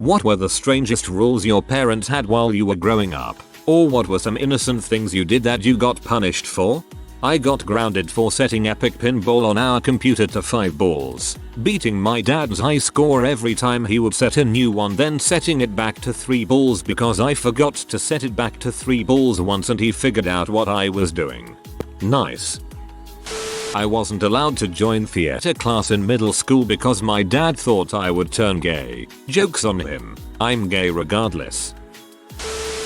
What were the strangest rules your parents had while you were growing up? Or what were some innocent things you did that you got punished for? I got grounded for setting epic pinball on our computer to 5 balls, beating my dad's high score every time he would set a new one, then setting it back to 3 balls because I forgot to set it back to 3 balls once and he figured out what I was doing. Nice. I wasn't allowed to join theater class in middle school because my dad thought I would turn gay. Jokes on him. I'm gay regardless.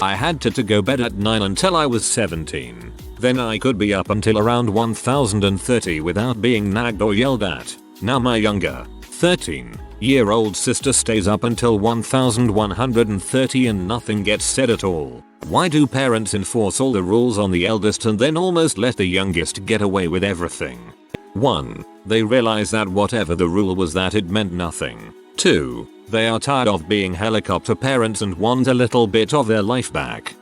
I had to go bed at 9 until I was 17. Then I could be up until around 1030 without being nagged or yelled at. Now my younger, 13-year-old sister stays up until 1130 and nothing gets said at all. Why do parents enforce all the rules on the eldest and then almost let the youngest get away with everything? 1. They realize that whatever the rule was that it meant nothing. 2. They are tired of being helicopter parents and want a little bit of their life back.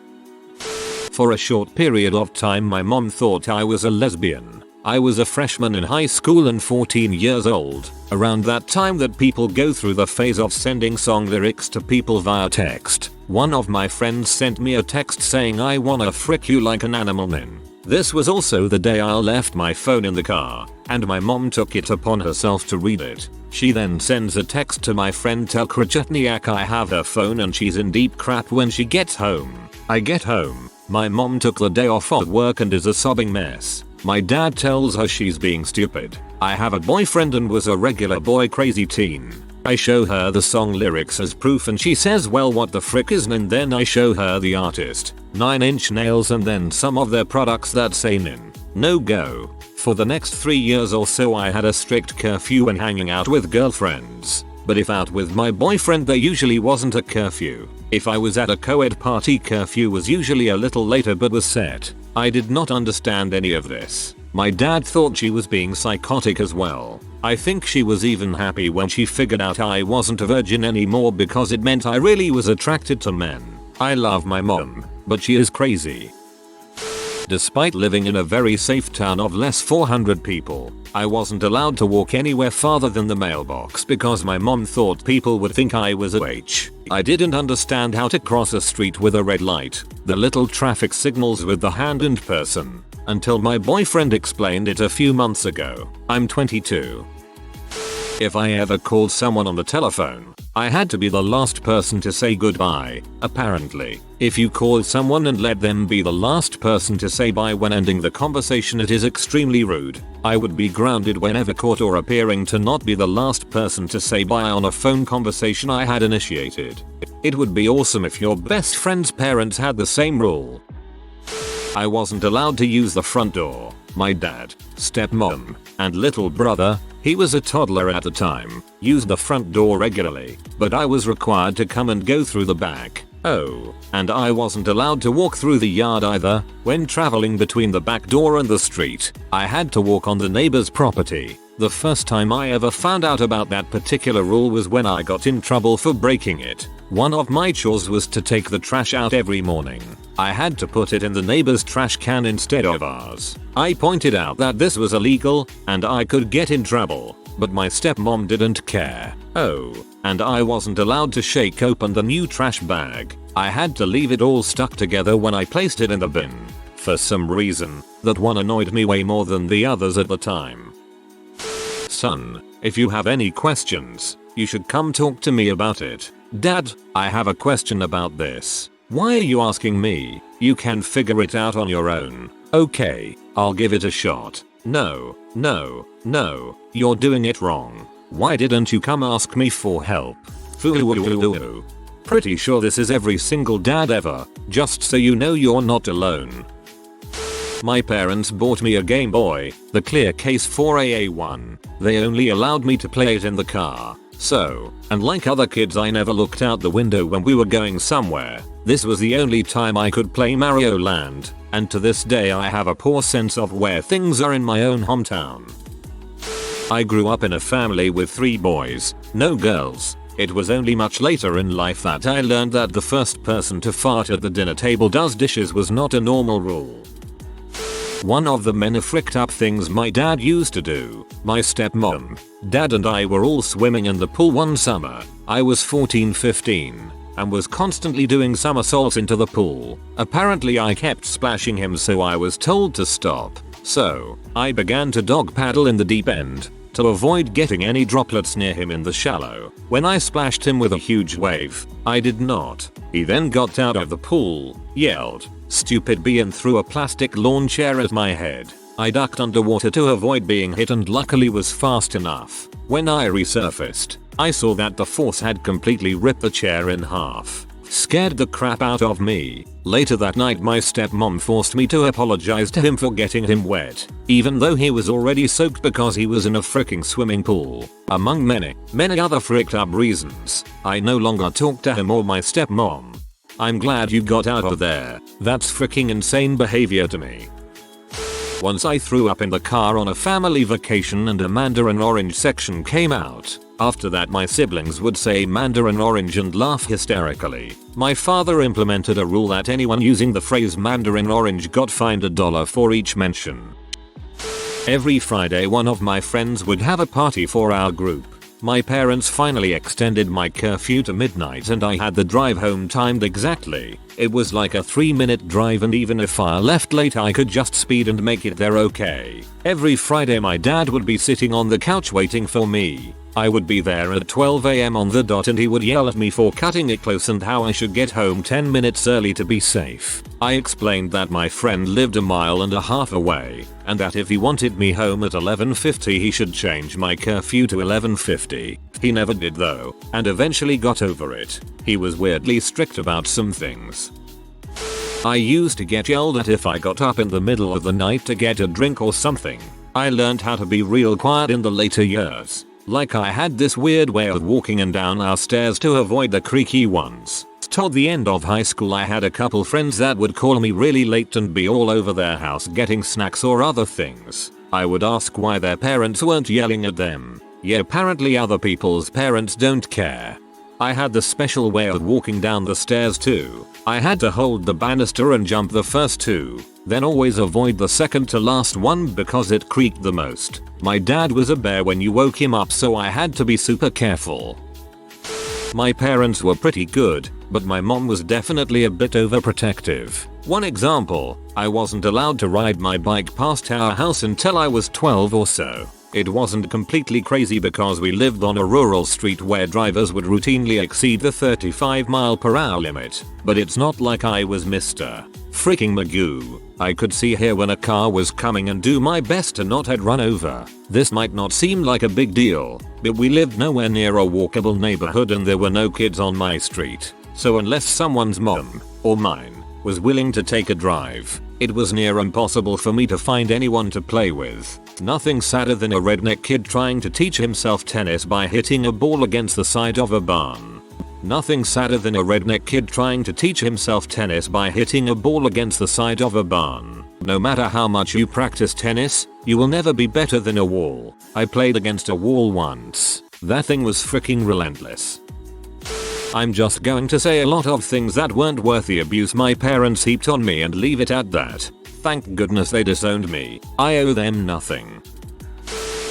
For a short period of time my mom thought I was a lesbian. I was a freshman in high school and 14 years old, around that time that people go through the phase of sending song lyrics to people via text. One of my friends sent me a text saying I wanna frick you like an animal man. This was also the day I left my phone in the car, and my mom took it upon herself to read it. She then sends a text to my friend Tel Krachetniak I have her phone and she's in deep crap when she gets home. I get home. My mom took the day off of work and is a sobbing mess. My dad tells her she's being stupid. I have a boyfriend and was a regular boy crazy teen. I show her the song lyrics as proof and she says well what the frick is, and then I show her the artist, 9 Inch Nails, and then some of their products that say no go. For the next 3 years or so I had a strict curfew when hanging out with girlfriends. But if out with my boyfriend there usually wasn't a curfew. If I was at a co-ed party curfew was usually a little later but was set. I did not understand any of this. My dad thought she was being psychotic as well. I think she was even happy when she figured out I wasn't a virgin anymore because it meant I really was attracted to men. I love my mom, but she is crazy. Despite living in a very safe town of less 400 people, I wasn't allowed to walk anywhere farther than the mailbox because my mom thought people would think I was a witch. I didn't understand how to cross a street with a red light, the little traffic signals with the hand and person, until my boyfriend explained it a few months ago. I'm 22. If I ever called someone on the telephone, I had to be the last person to say goodbye. Apparently, if you call someone and let them be the last person to say bye when ending the conversation, it is extremely rude. I would be grounded whenever caught or appearing to not be the last person to say bye on a phone conversation I had initiated. It would be awesome if your best friend's parents had the same rule. I wasn't allowed to use the front door. My dad, stepmom, and little brother, he was a toddler at the time, used the front door regularly, but I was required to come and go through the back. Oh, and I wasn't allowed to walk through the yard either. When traveling between the back door and the street, I had to walk on the neighbor's property. The first time I ever found out about that particular rule was when I got in trouble for breaking it. One of my chores was to take the trash out every morning. I had to put it in the neighbor's trash can instead of ours. I pointed out that this was illegal and I could get in trouble, but my stepmom didn't care. Oh, and I wasn't allowed to shake open the new trash bag. I had to leave it all stuck together when I placed it in the bin. For some reason, that one annoyed me way more than the others at the time. Son, if you have any questions, you should come talk to me about it. Dad, I have a question about this. Why are you asking me? You can figure it out on your own. Okay, I'll give it a shot. No, you're doing it wrong. Why didn't you come ask me for help? Foo. Pretty sure this is every single dad ever, just so you know you're not alone. My parents bought me a Game Boy, the clear case 4AA1. They only allowed me to play it in the car. So, and like other kids I never looked out the window when we were going somewhere. This was the only time I could play Mario Land, and to this day I have a poor sense of where things are in my own hometown. I grew up in a family with 3 boys, no girls. It was only much later in life that I learned that the first person to fart at the dinner table does dishes was not a normal rule. One of the many fricked up things my dad used to do. My stepmom, dad and I were all swimming in the pool one summer. I was 14-15 and was constantly doing somersaults into the pool. Apparently I kept splashing him, so I was told to stop. So I began to dog paddle in the deep end to avoid getting any droplets near him in the shallow. When I splashed him with a huge wave, I did not. He then got out of the pool, yelled, "Stupid bee," and threw a plastic lawn chair at my head. I ducked underwater to avoid being hit and luckily was fast enough. When I resurfaced, I saw that the force had completely ripped the chair in half. Scared the crap out of me. Later that night my stepmom forced me to apologize to him for getting him wet, even though he was already soaked because he was in a freaking swimming pool. Among many other fricked up reasons, I no longer talk to him or my stepmom. I'm glad you got out of there. That's freaking insane behavior to me. Once I threw up in the car on a family vacation and a mandarin orange section came out. After that my siblings would say mandarin orange and laugh hysterically. My father implemented a rule that anyone using the phrase mandarin orange got fined $1 for each mention. Every Friday one of my friends would have a party for our group. My parents finally extended my curfew to midnight and I had the drive home timed exactly. It was like a 3-minute drive, and even if I left late I could just speed and make it there okay. Every Friday my dad would be sitting on the couch waiting for me. I would be there at 12 AM on the dot and he would yell at me for cutting it close and how I should get home 10 minutes early to be safe. I explained that my friend lived 1.5 miles away and that if he wanted me home at 11:50 he should change my curfew to 11:50. He never did though, and eventually got over it. He was weirdly strict about some things. I used to get yelled at if I got up in the middle of the night to get a drink or something. I learned how to be real quiet in the later years. Like I had this weird way of walking and down our stairs to avoid the creaky ones. Toward the end of high school I had a couple friends that would call me really late and be all over their house getting snacks or other things. I would ask why their parents weren't yelling at them. Yeah, apparently other people's parents don't care. I had the special way of walking down the stairs too. I had to hold the banister and jump the first 2, then always avoid the second to last one because it creaked the most. My dad was a bear when you woke him up, so I had to be super careful. My parents were pretty good, but my mom was definitely a bit overprotective. One example, I wasn't allowed to ride my bike past our house until I was 12 or so. It wasn't completely crazy because we lived on a rural street where drivers would routinely exceed the 35-mile-per-hour limit, but it's not like I was Mr. Freaking Magoo. I could see here when a car was coming and do my best to not get run over. This might not seem like a big deal, but we lived nowhere near a walkable neighborhood and there were no kids on my street. So unless someone's mom, or mine, was willing to take a drive, it was near impossible for me to find anyone to play with. Nothing sadder than a redneck kid trying to teach himself tennis by hitting a ball against the side of a barn. Nothing sadder than a redneck kid trying to teach himself tennis by hitting a ball against the side of a barn. No matter how much you practice tennis, you will never be better than a wall. I played against a wall once. That thing was freaking relentless. I'm just going to say a lot of things that weren't worth the abuse my parents heaped on me and leave it at that. Thank goodness they disowned me. I owe them nothing.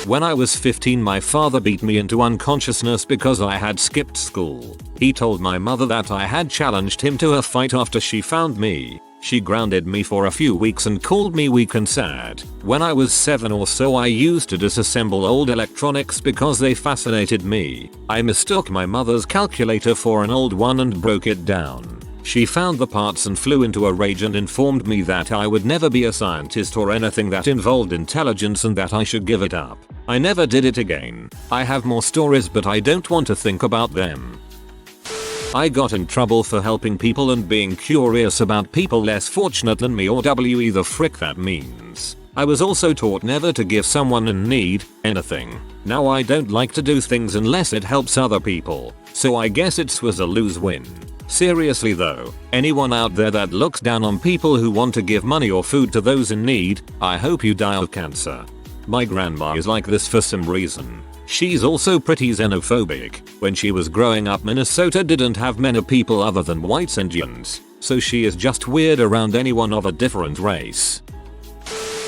When I was 15 my father beat me into unconsciousness because I had skipped school. He told my mother that I had challenged him to a fight after she found me. She grounded me for a few weeks and called me weak and sad. When I was 7 or so I used to disassemble old electronics because they fascinated me. I mistook my mother's calculator for an old one and broke it down. She found the parts and flew into a rage and informed me that I would never be a scientist or anything that involved intelligence and that I should give it up. I never did it again. I have more stories but I don't want to think about them. I got in trouble for helping people and being curious about people less fortunate than me, or WE the frick that means. I was also taught never to give someone in need anything. Now I don't like to do things unless it helps other people, so I guess it was a lose-win. Seriously though, anyone out there that looks down on people who want to give money or food to those in need, I hope you die of cancer. My grandma is like this for some reason. She's also pretty xenophobic. When she was growing up, Minnesota didn't have many people other than whites and Indians, so she is just weird around anyone of a different race.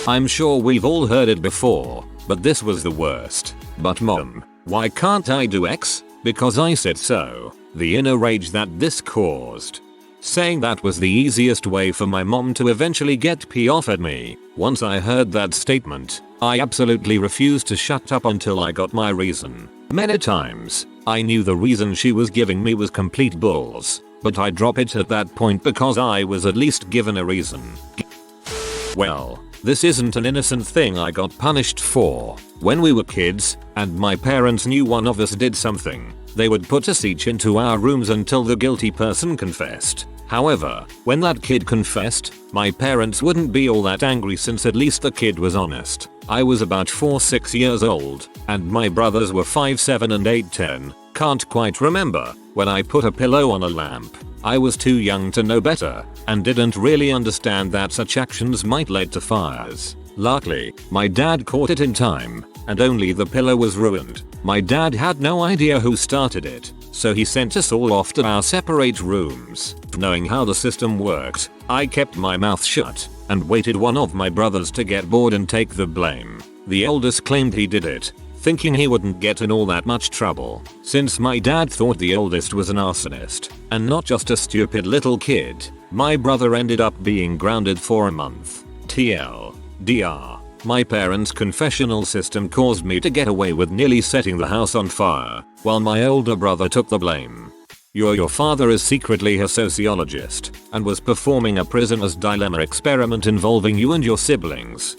I'm sure we've all heard it before, but this was the worst. But mom, why can't I do X? Because I said so. The inner rage that this caused. Saying that was the easiest way for my mom to eventually get P off at me. Once I heard that statement, I absolutely refused to shut up until I got my reason. Many times, I knew the reason she was giving me was complete bulls, but I dropped it at that point because I was at least given a reason. Well, this isn't an innocent thing I got punished for. When we were kids, and my parents knew one of us did something, they would put us each into our rooms until the guilty person confessed. However, when that kid confessed, my parents wouldn't be all that angry since at least the kid was honest. I was about 4-6 years old, and my brothers were 5-7 and 8-10. Can't quite remember when I put a pillow on a lamp. I was too young to know better, and didn't really understand that such actions might lead to fires. Luckily, my dad caught it in time, and only the pillow was ruined. My dad had no idea who started it, so he sent us all off to our separate rooms. Knowing how the system worked, I kept my mouth shut and waited one of my brothers to get bored and take the blame. The eldest claimed he did it, thinking he wouldn't get in all that much trouble, since my dad thought the oldest was an arsonist, and not just a stupid little kid. My brother ended up being grounded for a month. TLDR. My parents' confessional system caused me to get away with nearly setting the house on fire, while my older brother took the blame. Your father is secretly a sociologist, and was performing a prisoner's dilemma experiment involving you and your siblings.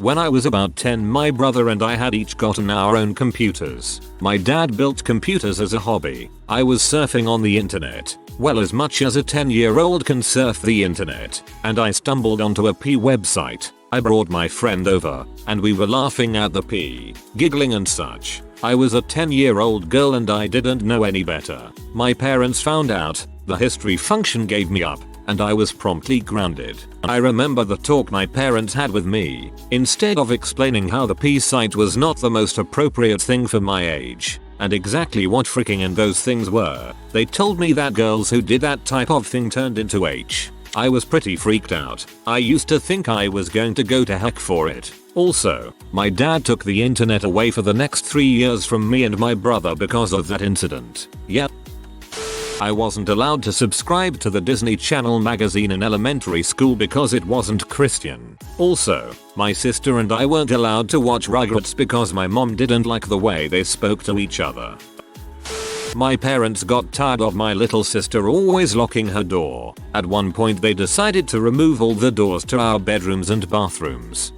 When I was about 10, my brother and I had each gotten our own computers. My dad built computers as a hobby. I was surfing on the internet, well, as much as a 10-year-old can surf the internet, and I stumbled onto a P website. I brought my friend over, and we were laughing at the P, giggling and such. I was a 10-year-old girl and I didn't know any better. My parents found out, the history function gave me up, and I was promptly grounded. I remember the talk my parents had with me. Instead of explaining how the P site was not the most appropriate thing for my age, and exactly what freaking and those things were, they told me that girls who did that type of thing turned into H. I was pretty freaked out. I used to think I was going to go to heck for it. Also, my dad took the internet away for the next 3 years from me and my brother because of that incident. Yep. I wasn't allowed to subscribe to the Disney Channel magazine in elementary school because it wasn't Christian. Also, my sister and I weren't allowed to watch Rugrats because my mom didn't like the way they spoke to each other. My parents got tired of my little sister always locking her door. At one point they decided to remove all the doors to our bedrooms and bathrooms.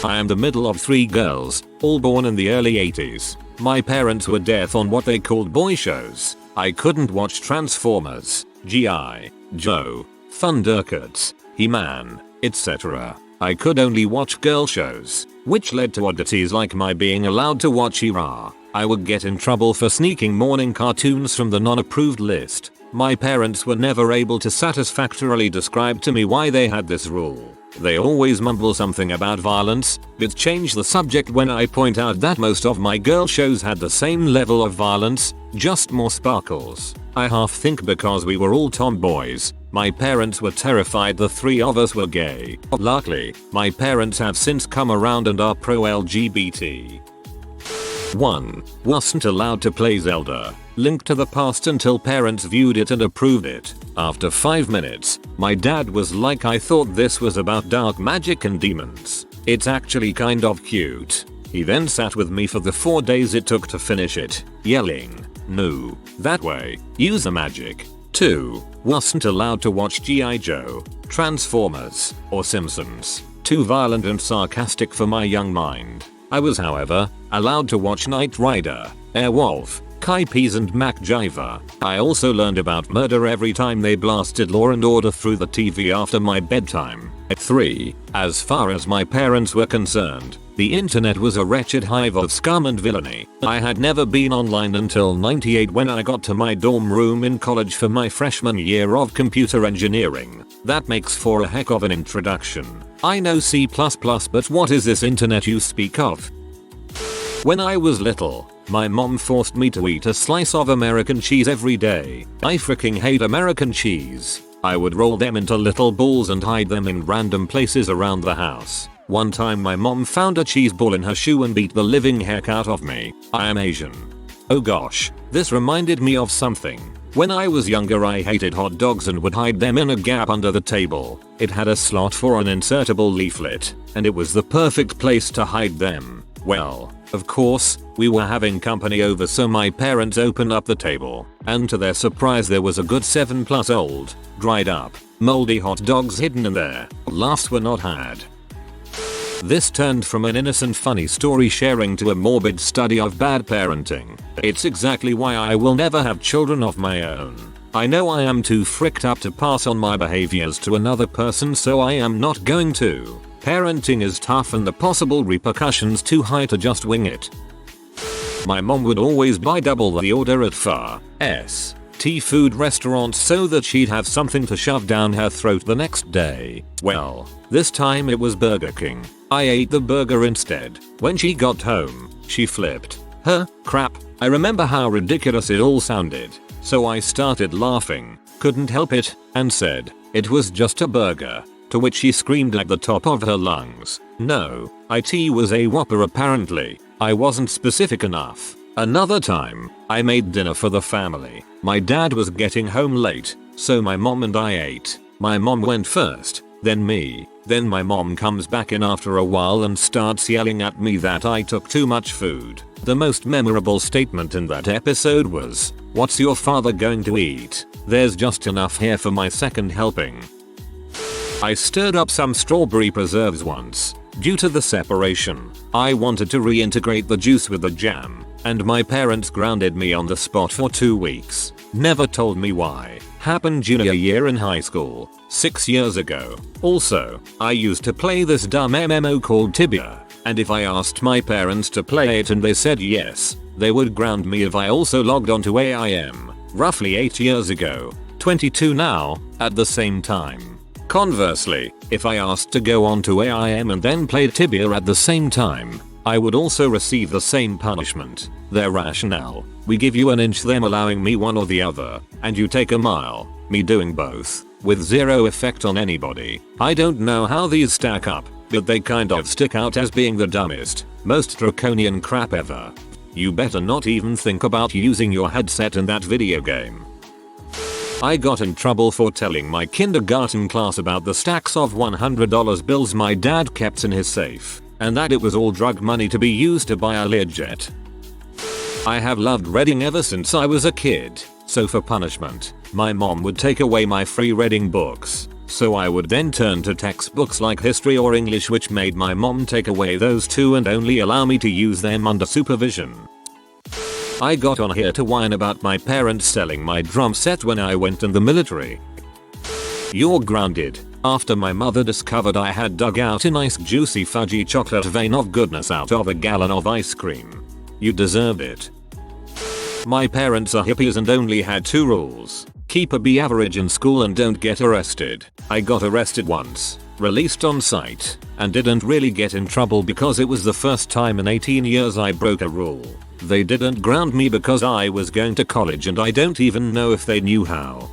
I am the middle of 3 girls, all born in the early 80s. My parents were deaf on what they called boy shows. I couldn't watch Transformers, G.I. Joe, Thundercats, He-Man, etc. I could only watch girl shows, which led to oddities like my being allowed to watch Era. I would get in trouble for sneaking morning cartoons from the non-approved list. My parents were never able to satisfactorily describe to me why they had this rule. They always mumble something about violence, but change the subject when I point out that most of my girl shows had the same level of violence, just more sparkles. I half think because we were all tomboys, my parents were terrified the 3 of us were gay. Luckily, my parents have since come around and are pro-LGBT. 1. Wasn't allowed to play Zelda. Link to the Past until parents viewed it and approved it. After 5 minutes, my dad was like, I thought this was about dark magic and demons. It's actually kind of cute. He then sat with me for the 4 days it took to finish it, yelling, no, that way, use the magic. 2. Wasn't allowed to watch G.I. Joe, Transformers, or Simpsons. Too violent and sarcastic for my young mind. I was, however, allowed to watch Knight Rider, Airwolf, Kai-Pis and MacGyver. I also learned about murder every time they blasted Law and Order through the TV after my bedtime. 3. As far as my parents were concerned, the internet was a wretched hive of scum and villainy. I had never been online until '98 when I got to my dorm room in college for my freshman year of computer engineering. That makes for a heck of an introduction. I know C++, but what is this internet you speak of? When I was little, my mom forced me to eat a slice of American cheese every day. I freaking hate American cheese. I would roll them into little balls and hide them in random places around the house. One time my mom found a cheese ball in her shoe and beat the living heck out of me. I am Asian. Oh gosh, this reminded me of something. When I was younger I hated hot dogs and would hide them in a gap under the table. It had a slot for an insertable leaflet, and it was the perfect place to hide them. Well, of course, we were having company over, so my parents opened up the table, and to their surprise there was a good 7+ old, dried up, moldy hot dogs hidden in there. Laughs were not had. This turned from an innocent funny story sharing to a morbid study of bad parenting. It's exactly why I will never have children of my own. I know I am too fricked up to pass on my behaviors to another person, so I am not going to. Parenting is tough and the possible repercussions too high to just wing it. My mom would always buy double the order at fast food restaurants so that she'd have something to shove down her throat the next day. Well, this time it was Burger King. I ate the burger instead. When she got home, she flipped. Huh? Crap. I remember how ridiculous it all sounded. So I started laughing, couldn't help it, and said, "It was just a burger." To which she screamed at the top of her lungs, "No, it was a Whopper apparently. I wasn't specific enough." Another time, I made dinner for the family. My dad was getting home late, so my mom and I ate. My mom went first, then me. Then my mom comes back in after a while and starts yelling at me that I took too much food. The most memorable statement in that episode was, "What's your father going to eat? There's just enough here for my second helping." I stirred up some strawberry preserves once. Due to the separation, I wanted to reintegrate the juice with the jam, and my parents grounded me on the spot for 2 weeks. Never told me why. Happened junior year in high school, 6 years ago. Also, I used to play this dumb MMO called Tibia, and if I asked my parents to play it and they said yes, they would ground me if I also logged onto AIM. Roughly 8 years ago, 22 now, at the same time. Conversely, if I asked to go onto AIM and then played Tibia at the same time, I would also receive the same punishment. Their rationale: we give you an inch, them allowing me one or the other, and you take a mile, me doing both, with zero effect on anybody. I don't know how these stack up, but they kind of stick out as being the dumbest, most draconian crap ever. You better not even think about using your headset in that video game. I got in trouble for telling my kindergarten class about the stacks of $100 bills my dad kept in his safe, and that it was all drug money to be used to buy a Learjet. I have loved reading ever since I was a kid, so for punishment, my mom would take away my free reading books, so I would then turn to textbooks like history or English, which made my mom take away those two and only allow me to use them under supervision. I got on here to whine about my parents selling my drum set when I went in the military. You're grounded. After my mother discovered I had dug out a nice juicy fudgy chocolate vein of goodness out of a gallon of ice cream. You deserved it. My parents are hippies and only had 2 rules. Keep a B average in school and don't get arrested. I got arrested once, released on sight, and didn't really get in trouble because it was the first time in 18 years I broke a rule. They didn't ground me because I was going to college and I don't even know if they knew how.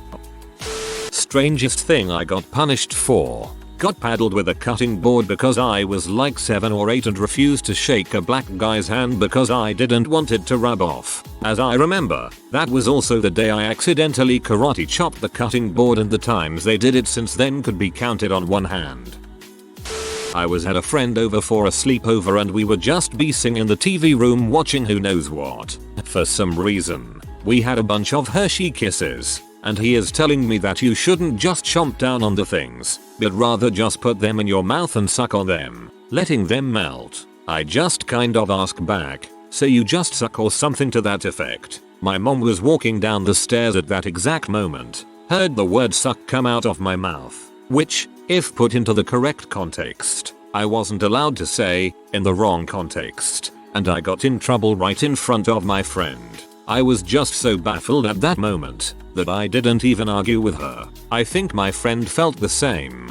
Strangest thing I got punished for. Got paddled with a cutting board because I was like 7 or 8 and refused to shake a black guy's hand because I didn't want it to rub off. As I remember, that was also the day I accidentally karate chopped the cutting board, and the times they did it since then could be counted on one hand. I had a friend over for a sleepover and we were just beasing in the TV room watching who knows what. For some reason, we had a bunch of Hershey Kisses, and he is telling me that you shouldn't just chomp down on the things, but rather just put them in your mouth and suck on them, letting them melt. I just kind of ask back, so you just suck or something to that effect. My mom was walking down the stairs at that exact moment, heard the word suck come out of my mouth, which, if put into the correct context, I wasn't allowed to say, in the wrong context, and I got in trouble right in front of my friend. I was just so baffled at that moment that I didn't even argue with her. I think my friend felt the same.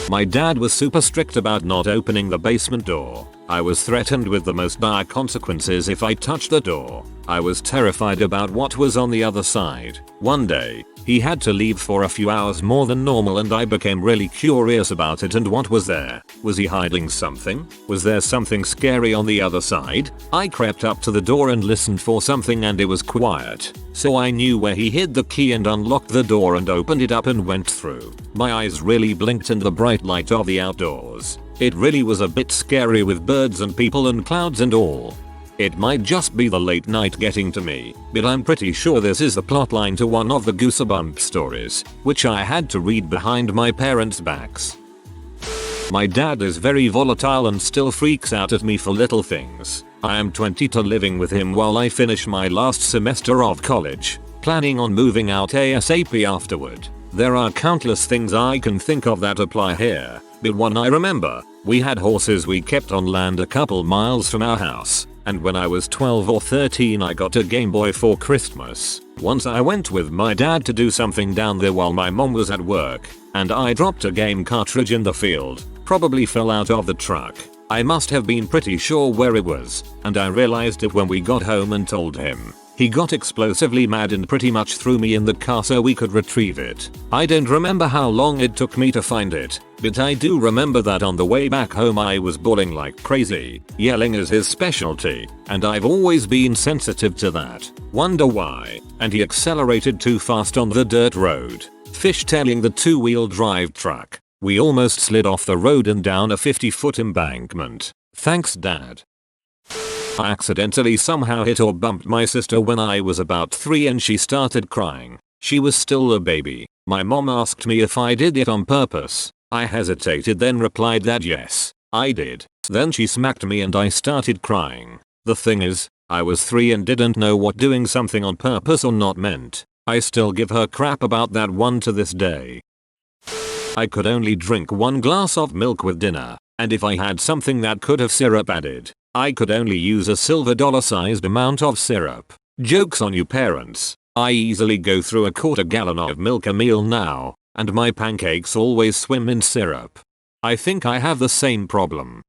My dad was super strict about not opening the basement door. I was threatened with the most dire consequences if I touched the door. I was terrified about what was on the other side. One day, He had to leave for a few hours more than normal and I became really curious about it and what was there. Was he hiding something? Was there something scary on the other side? I crept up to the door and listened for something and it was quiet. So I knew where he hid the key and unlocked the door and opened it up and went through. My eyes really blinked in the bright light of the outdoors. It really was a bit scary with birds and people and clouds and all. It might just be the late night getting to me, but I'm pretty sure this is the plotline to one of the Goosebumps stories, which I had to read behind my parents' backs. My dad is very volatile and still freaks out at me for little things. I am 22 living with him while I finish my last semester of college, planning on moving out ASAP afterward. There are countless things I can think of that apply here, but one I remember. We had horses we kept on land a couple miles from our house. And when I was 12 or 13 I got a Game Boy for Christmas. Once I went with my dad to do something down there while my mom was at work, and I dropped a game cartridge in the field, probably fell out of the truck. I must have been pretty sure where it was, and I realized it when we got home and told him. He got explosively mad and pretty much threw me in the car so we could retrieve it. I don't remember how long it took me to find it, but I do remember that on the way back home I was bawling like crazy. Yelling is his specialty, and I've always been sensitive to that. Wonder why. And he accelerated too fast on the dirt road, fishtailing the two-wheel drive truck. We almost slid off the road and down a 50-foot embankment. Thanks, Dad. I accidentally somehow hit or bumped my sister when I was about 3 and she started crying. She was still a baby. My mom asked me if I did it on purpose. I hesitated then replied that yes, I did. Then she smacked me and I started crying. The thing is, I was 3 and didn't know what doing something on purpose or not meant. I still give her crap about that one to this day. I could only drink 1 glass of milk with dinner, and if I had something that could have syrup added, I could only use a silver dollar-sized amount of syrup. Jokes on you parents. I easily go through a quarter gallon of milk a meal now, and my pancakes always swim in syrup. I think I have the same problem.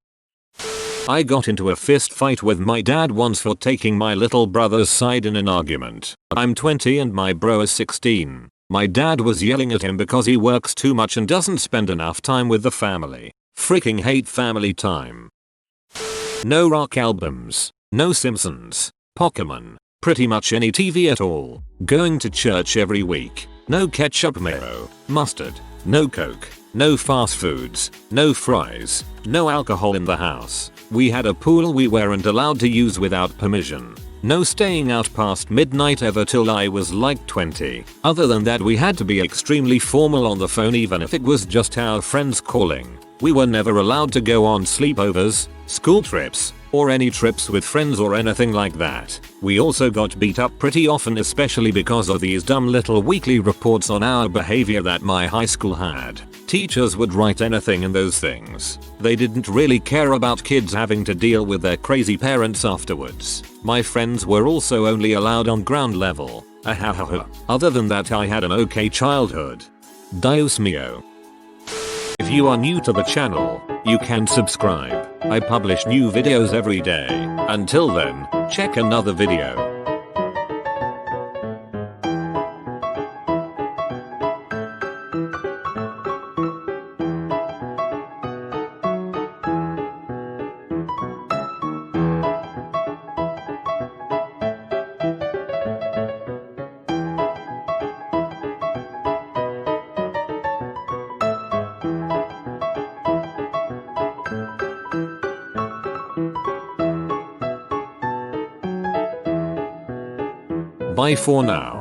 I got into a fist fight with my dad once for taking my little brother's side in an argument. I'm 20 and my bro is 16. My dad was yelling at him because he works too much and doesn't spend enough time with the family. Freaking hate family time. No rock albums, no Simpsons, Pokemon, pretty much any TV at all. Going to church every week. No ketchup, mayo, mustard, no Coke, no fast foods, no fries, no alcohol in the house. We had a pool we weren't allowed to use without permission. No staying out past midnight ever till I was like 20. Other than that we had to be extremely formal on the phone even if it was just our friends calling. We were never allowed to go on sleepovers, school trips, or any trips with friends or anything like that. We also got beat up pretty often especially because of these dumb little weekly reports on our behavior that my high school had. Teachers would write anything in those things. They didn't really care about kids having to deal with their crazy parents afterwards. My friends were also only allowed on ground level. Other than that I had an okay childhood. Dios mio. If you are new to the channel, you can subscribe. I publish new videos every day. Until then, check another video. Bye for now.